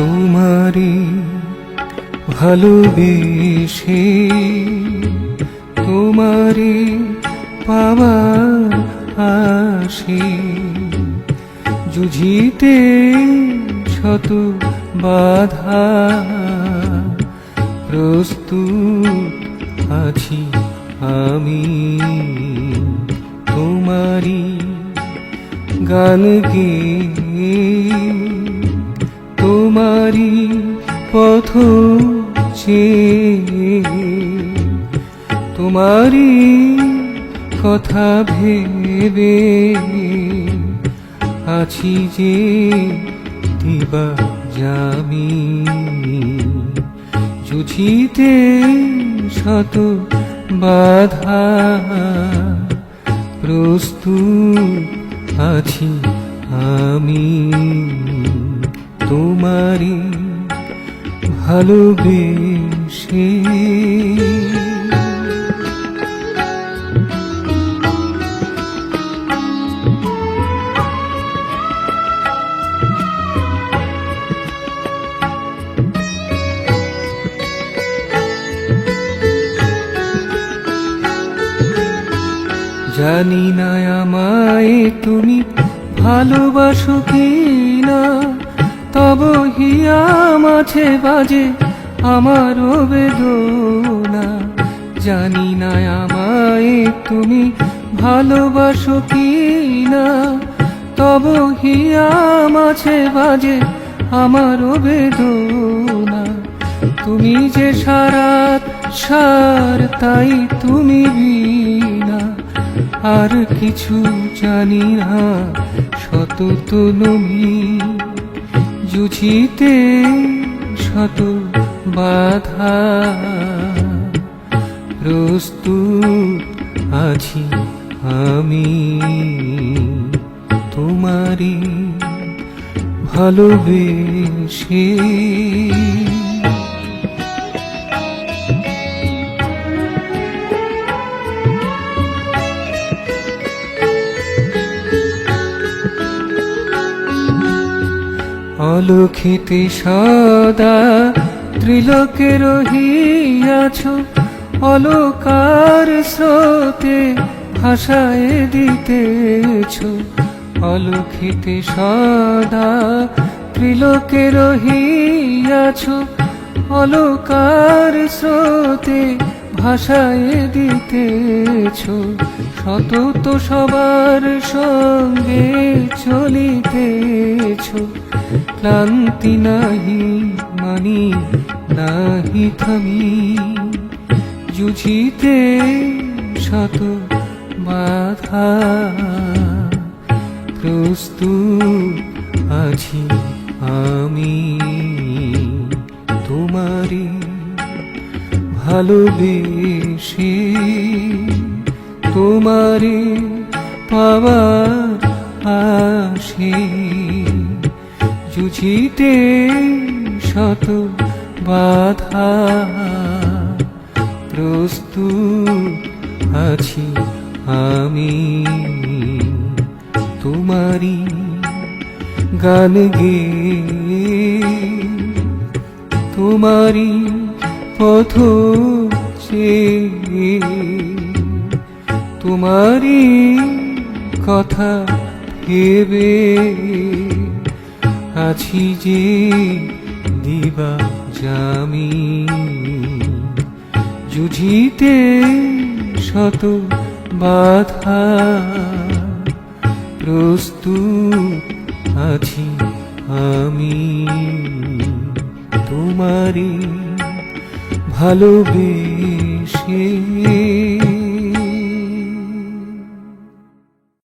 তোমারে ভালোবেসে তোমারে পাবার আশে যুঝিতে শত বাধা প্রস্তুত আছি আমি তোমারি গান গেয়ে তোমারি পথ চেয়ে তোমারি কথা ভেবে আছি যে দিবা যামি যুঝিতে শত বাধা প্রস্তুত আছি আমি তোমারি ভালোবেসে। জানি না আমায় তুমি ভালোবাসো কি না, তব হিয়া মাঝে বাজে আমার বেদনা। জানি না আমায় তুমি ভালোবাসো কি না, তব হিয়া মাঝে বাজে আমার বেদনা। তুমি যে সারাত সার তাই তুমি বিনা আর কিছু জানি না, শত তো নমি যুঝিতে শত বাধা প্রস্তুত আছি আমি তোমারি ভালোবেসে। অলক্ষিতে সদা ত্রিলোকে রহিয়াছ, অলকার স্রোতে ভাসায় দিতেছ। অলক্ষিতে সদা ত্রিলোকে রহিয়াছ, অলকার স্রোতে ভাসায় দিতেছ। সতত সবার সঙ্গে চলিতেছ, ক্লান্তি নাহি মানি নাহি থামি যুঝিতে শত বাধা প্রস্তুত আছি আমি তোমারি ভালোবেসে। তোমারে পাবার আশে যুঝিতে শত বাধা প্রস্তুত আছি আমি তোমারি গান গেয়ে তোমারি পথ চেয়ে তোমারি কথা ভেবে আছি যে দিবা যামি যুঝিতে শত বাধা প্রস্তুত আছি আমি তোমারি ভালোবেসে।